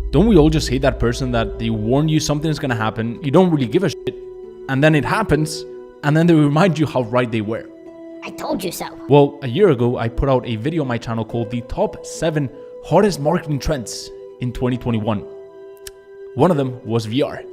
Don't we all just hate that person that they warn you something's gonna happen, you don't really give a shit, and then it happens, and then they remind you how right they were? I told you so. Well, a year ago, I put out a video on my channel called the top 7 hottest marketing trends in 2021. One of them was VR.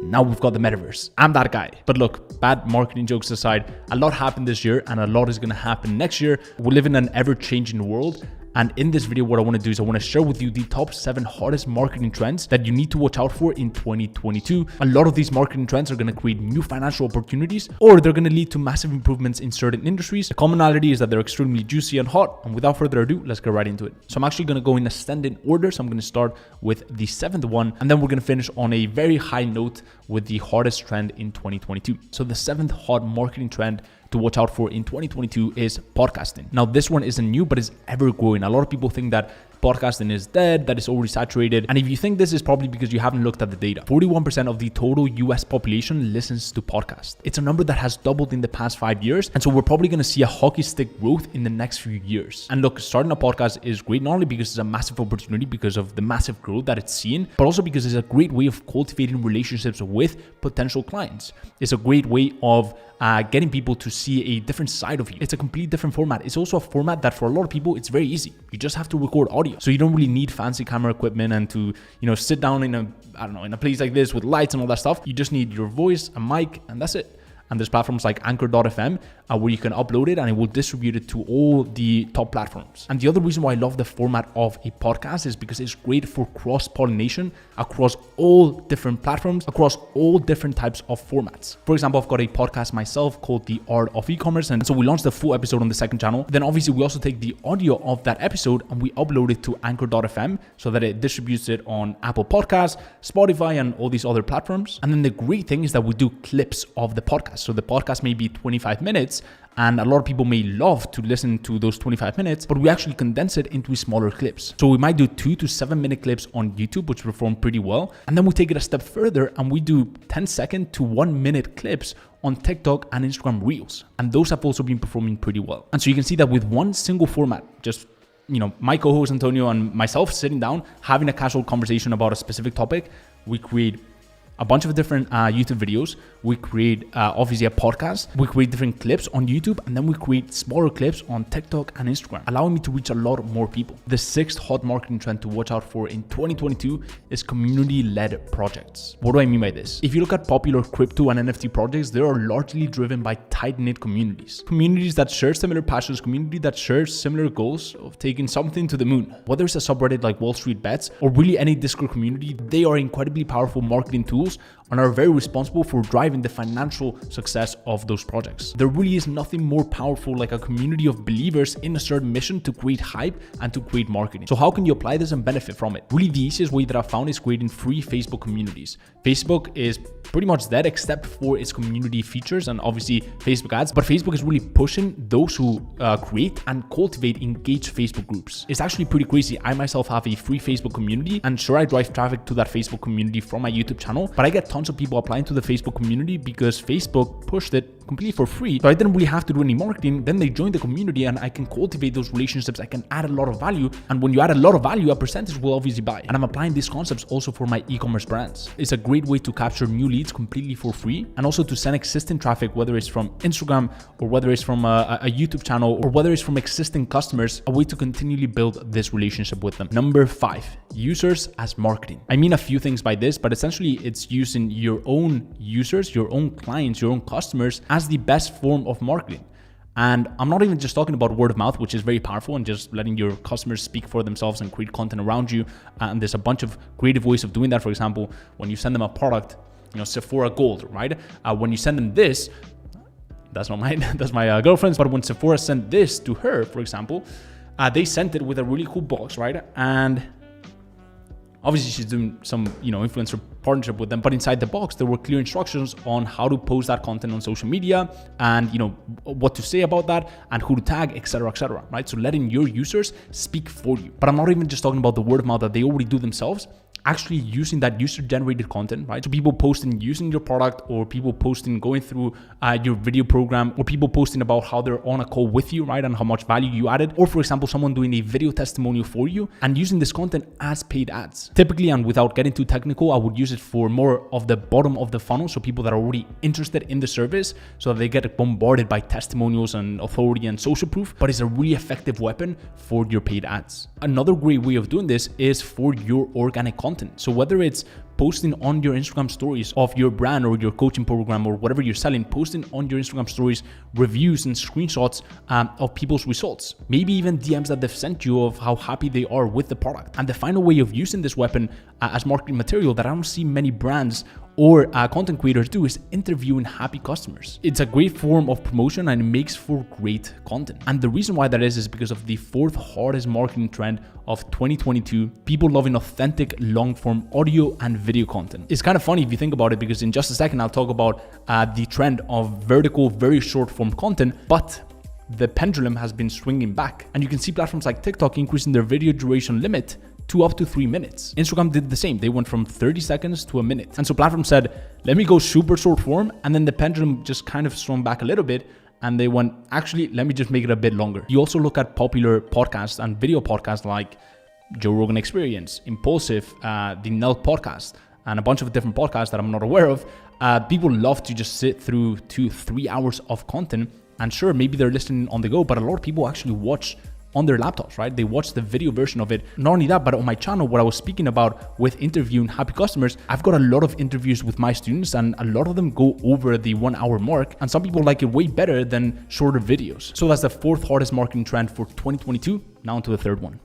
Now we've got the metaverse. I'm that guy. But look, bad marketing jokes aside, a lot happened this year and a lot is gonna happen next year. We live in an ever-changing world. And in this video, what I want to do is I want to share with you the top 7 hottest marketing trends that you need to watch out for in 2022. A lot of these marketing trends are going to create new financial opportunities, or they're going to lead to massive improvements in certain industries. The commonality is that they're extremely juicy and hot. And without further ado, let's get right into it. So I'm actually going to go in ascending order. So I'm going to start with the 7th one, and then we're going to finish on a very high note with the hottest trend in 2022. So the 7th hot marketing trend to watch out for in 2022 is podcasting. Now, this one isn't new, but is ever growing. A lot of people think that podcasting is dead, that it's already saturated. And if you think this, is probably because you haven't looked at the data. 41% of the total US population listens to podcasts. It's a number that has doubled in the past 5 years. And so we're probably going to see a hockey stick growth in the next few years. And look, starting a podcast is great, not only because it's a massive opportunity because of the massive growth that it's seen, but also because it's a great way of cultivating relationships with potential clients. It's a great way of getting people to see a different side of you. It's a complete different format. It's also a format that for a lot of people, it's very easy. You just have to record audio. So you don't really need fancy camera equipment and to, sit down in a place like this with lights and all that stuff. You just need your voice, a mic, and that's it. And there's platforms like Anchor.fm where you can upload it and it will distribute it to all the top platforms. And the other reason why I love the format of a podcast is because it's great for cross-pollination across all different platforms, across all different types of formats. For example, I've got a podcast myself called The Art of E-commerce. And so we launched the full episode on the 2nd channel. Then obviously we also take the audio of that episode and we upload it to Anchor.fm so that it distributes it on Apple Podcasts, Spotify, and all these other platforms. And then the great thing is that we do clips of the podcast. So the podcast may be 25 minutes, and a lot of people may love to listen to those 25 minutes, but we actually condense it into smaller clips. So we might do 2 to 7 minute clips on YouTube, which perform pretty well. And then we take it a step further and we do 10-second to 1 minute clips on TikTok and Instagram Reels. And those have also been performing pretty well. And so you can see that with one single format, just my co-host Antonio and myself sitting down, having a casual conversation about a specific topic, we create a bunch of different YouTube videos. We create obviously a podcast. We create different clips on YouTube, and then we create smaller clips on TikTok and Instagram, allowing me to reach a lot more people. The 6th hot marketing trend to watch out for in 2022 is community-led projects. What do I mean by this? If you look at popular crypto and NFT projects, they are largely driven by tight-knit communities. Communities that share similar passions, community that shares similar goals of taking something to the moon. Whether it's a subreddit like Wall Street Bets or really any Discord community, they are incredibly powerful marketing tools and are very responsible for driving the financial success of those projects. There really is nothing more powerful like a community of believers in a certain mission to create hype and to create marketing. So how can you apply this and benefit from it? Really, the easiest way that I've found is creating free Facebook communities. Facebook is pretty much dead except for its community features and obviously Facebook ads, but Facebook is really pushing those who create and cultivate engaged Facebook groups. It's actually pretty crazy. I myself have a free Facebook community, and sure, I drive traffic to that Facebook community from my YouTube channel, but I get tons of people applying to the Facebook community because Facebook pushed it completely for free. So I didn't really have to do any marketing. Then they joined the community and I can cultivate those relationships. I can add a lot of value. And when you add a lot of value, a percentage will obviously buy. And I'm applying these concepts also for my e-commerce brands. It's a great way to capture new leads completely for free, and also to send existing traffic, whether it's from Instagram or whether it's from a YouTube channel or whether it's from existing customers, a way to continually build this relationship with them. Number 5, users as marketing. I mean a few things by this, but essentially it's using your own users, your own clients, your own customers as the best form of marketing. And I'm not even just talking about word of mouth, which is very powerful, and just letting your customers speak for themselves and create content around you. And there's a bunch of creative ways of doing that. For example, when you send them a product, Sephora Gold, right? When you send them this, that's not mine, that's my girlfriend's, but when Sephora sent this to her, for example, they sent it with a really cool box, right? And obviously she's doing some, influencer partnership with them, but inside the box, there were clear instructions on how to post that content on social media and, what to say about that and who to tag, etc., right? So letting your users speak for you. But I'm not even just talking about the word of mouth that they already do themselves. actually using that user-generated content, right? So people posting using your product, or people posting going through your video program, or people posting about how they're on a call with you, right? And how much value you added. Or for example, someone doing a video testimonial for you and using this content as paid ads. Typically, and without getting too technical, I would use it for more of the bottom of the funnel. So people that are already interested in the service, so that they get bombarded by testimonials and authority and social proof, but it's a really effective weapon for your paid ads. Another great way of doing this is for your organic content. So whether it's posting on your Instagram stories of your brand or your coaching program or whatever you're selling, posting on your Instagram stories reviews and screenshots of people's results, maybe even DMs that they've sent you of how happy they are with the product. And the final way of using this weapon as marketing material that I don't see many brands or content creators do is interviewing happy customers. It's a great form of promotion and it makes for great content. And the reason why that is because of the fourth hardest marketing trend of 2022, people loving authentic long form audio and video content. It's kind of funny if you think about it, because in just a second, I'll talk about the trend of vertical, very short form content, but the pendulum has been swinging back. And you can see platforms like TikTok increasing their video duration limit to up to 3 minutes. Instagram did the same. They went from 30 seconds to a minute. And so platform said, let me go super short form. And then the pendulum just kind of swung back a little bit. And they went, actually, let me just make it a bit longer. You also look at popular podcasts and video podcasts like Joe Rogan Experience, Impulsive, the Nelk podcast, and a bunch of different podcasts that I'm not aware of. People love to just sit through 2-3 hours of content. And sure, maybe they're listening on the go, but a lot of people actually watch on their laptops, right? They watch the video version of it. Not only that, but on my channel, what I was speaking about with interviewing happy customers, I've got a lot of interviews with my students and a lot of them go over the 1 hour mark. And some people like it way better than shorter videos. So that's the fourth hardest marketing trend for 2022. Now onto the third one.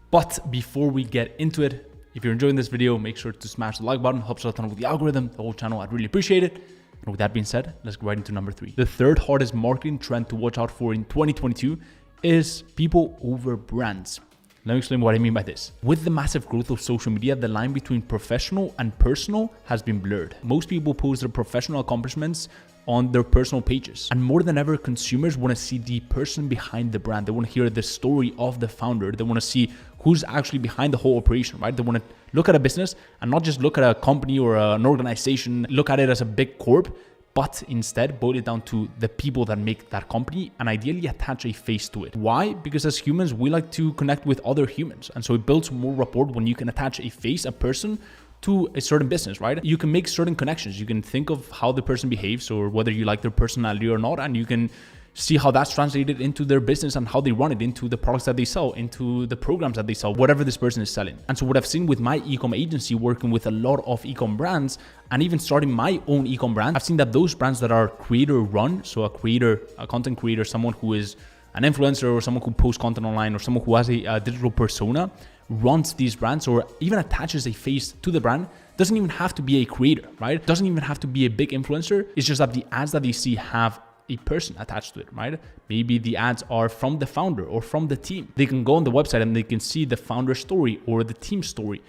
But before we get into it, if you're enjoying this video, make sure to smash the like button. Helps a ton with the algorithm, the whole channel. I'd really appreciate it. And with that being said, let's go right into number 3. The third hardest marketing trend to watch out for in 2022 is people over brands. Let me explain what I mean by this. With the massive growth of social media, the line between professional and personal has been blurred. Most people post their professional accomplishments on their personal pages. And more than ever, consumers want to see the person behind the brand. They want to hear the story of the founder. They want to see who's actually behind the whole operation, right? They want to look at a business and not just look at a company or an organization, look at it as a big corp, but instead boil it down to the people that make that company and ideally attach a face to it. Why? Because as humans, we like to connect with other humans. And so it builds more rapport when you can attach a face, a person, to a certain business, right? You can make certain connections. You can think of how the person behaves or whether you like their personality or not, and you can see how that's translated into their business and how they run it, into the products that they sell, into the programs that they sell, whatever this person is selling. And so what I've seen with my e-com agency, working with a lot of e-com brands and even starting my own e-com brand, I've seen that those brands that are creator run, so a creator, a content creator, someone who is an influencer or someone who posts content online or someone who has a digital persona, runs these brands or even attaches a face to the brand. Doesn't even have to be a creator, right? Doesn't even have to be a big influencer. It's just that the ads that they see have a person attached to it, right? Maybe the ads are from the founder or from the team. They can go on the website and they can see the founder story or the team story.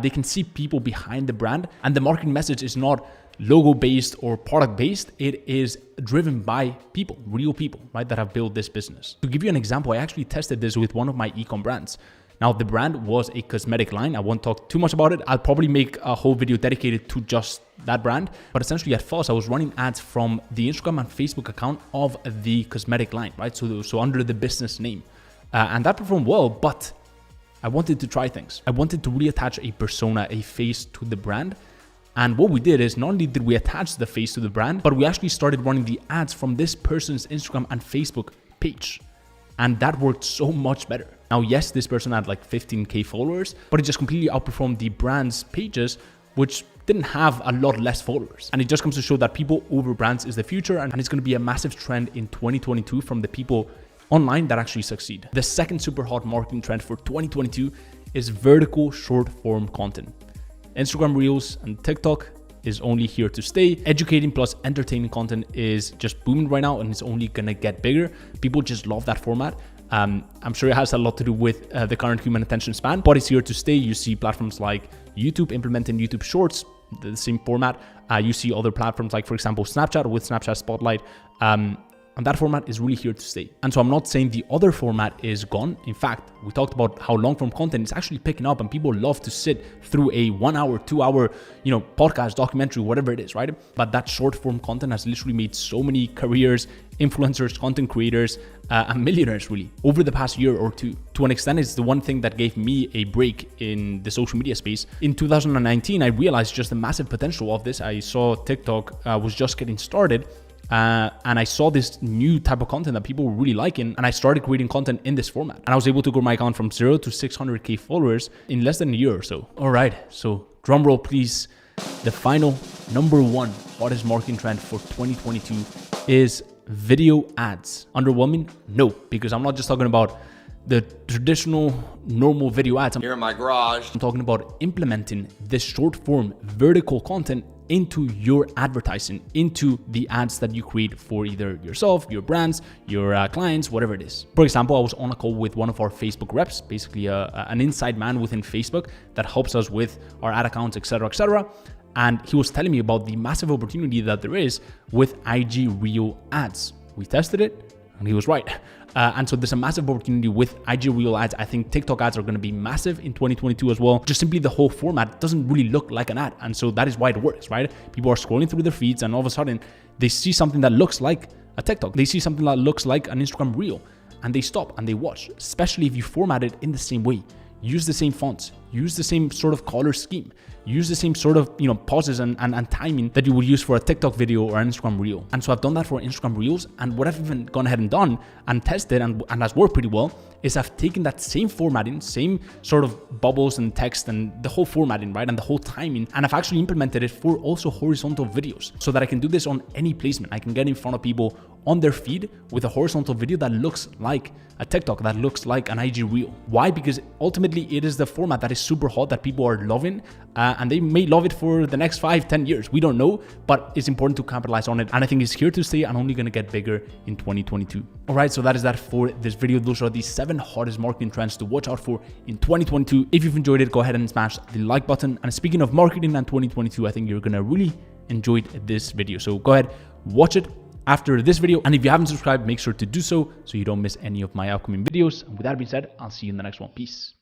They can see people behind the brand, and the marketing message is not logo based or product based. It is driven by people, real people, right? That have built this business. To give you an example, I actually tested this with one of my e-com brands. Now, the brand was a cosmetic line. I won't talk too much about it. I'll probably make a whole video dedicated to just that brand. But essentially at first, I was running ads from the Instagram and Facebook account of the cosmetic line, right? So under the business name. And that performed well, but I wanted to try things. I wanted to really attach a persona, a face to the brand. And what we did is not only did we attach the face to the brand, but we actually started running the ads from this person's Instagram and Facebook page. And that worked so much better. Now, yes, this person had like 15K followers, but it just completely outperformed the brand's pages, which didn't have a lot less followers. And it just comes to show that people over brands is the future, and it's going to be a massive trend in 2022 from the people online that actually succeed. The second super hot marketing trend for 2022 is vertical short form content. Instagram Reels and TikTok is only here to stay. Educating plus entertaining content is just booming right now, and it's only gonna get bigger. People just love that format. I'm sure it has a lot to do with the current human attention span, but it's here to stay. You see platforms like YouTube implementing YouTube Shorts, the same format. You see other platforms like, for example, Snapchat with Snapchat Spotlight. And that format is really here to stay. And so I'm not saying the other format is gone. In fact, we talked about how long form content is actually picking up and people love to sit through a 1 hour, 2 hour, podcast, documentary, whatever it is, right? But that short form content has literally made so many careers, influencers, content creators, and millionaires really over the past year or two. To an extent, it's the one thing that gave me a break in the social media space. In 2019, I realized just the massive potential of this. I saw TikTok was just getting started. And I saw this new type of content that people were really liking, and I started creating content in this format. And I was able to grow my account from 0 to 600k followers in less than a year or so. All right, so drum roll please. The final number one hottest marketing trend for 2022 is video ads. Underwhelming? No, because I'm not just talking about the traditional normal video ads. Here in my garage. I'm talking about implementing this short form vertical content into your advertising, into the ads that you create for either yourself, your brands, your clients, whatever it is. For example, I was on a call with one of our Facebook reps, basically an inside man within Facebook that helps us with our ad accounts, etc., etc. And he was telling me about the massive opportunity that there is with IG Reel ads. We tested it, and he was right. And so there's a massive opportunity with IG Reel ads. I think TikTok ads are going to be massive in 2022 as well. Just simply the whole format doesn't really look like an ad. And so that is why it works, right? People are scrolling through their feeds and all of a sudden they see something that looks like a TikTok. They see something that looks like an Instagram Reel and they stop and they watch, especially if you format it in the same way. Use the same fonts, use the same sort of color scheme, use the same sort of pauses and timing that you would use for a TikTok video or an Instagram Reel. And so I've done that for Instagram Reels, and what I've even gone ahead and done and tested and has worked pretty well is I've taken that same formatting, same sort of bubbles and text and the whole formatting, right, and the whole timing, and I've actually implemented it for also horizontal videos so that I can do this on any placement. I can get in front of people on their feed with a horizontal video that looks like a TikTok, that looks like an IG Reel. Why? Because ultimately it is the format that is super hot that people are loving, and they may love it for the next 5-10 years. We don't know, but it's important to capitalize on it. And I think it's here to stay and only going to get bigger in 2022. All right, so that is that for this video. Those are the 7 hottest marketing trends to watch out for in 2022. If you've enjoyed it, go ahead and smash the like button. And speaking of marketing and 2022, I think you're going to really enjoy this video. So go ahead, watch it after this video. And if you haven't subscribed, make sure to do so you don't miss any of my upcoming videos. And with that being said, I'll see you in the next one. Peace.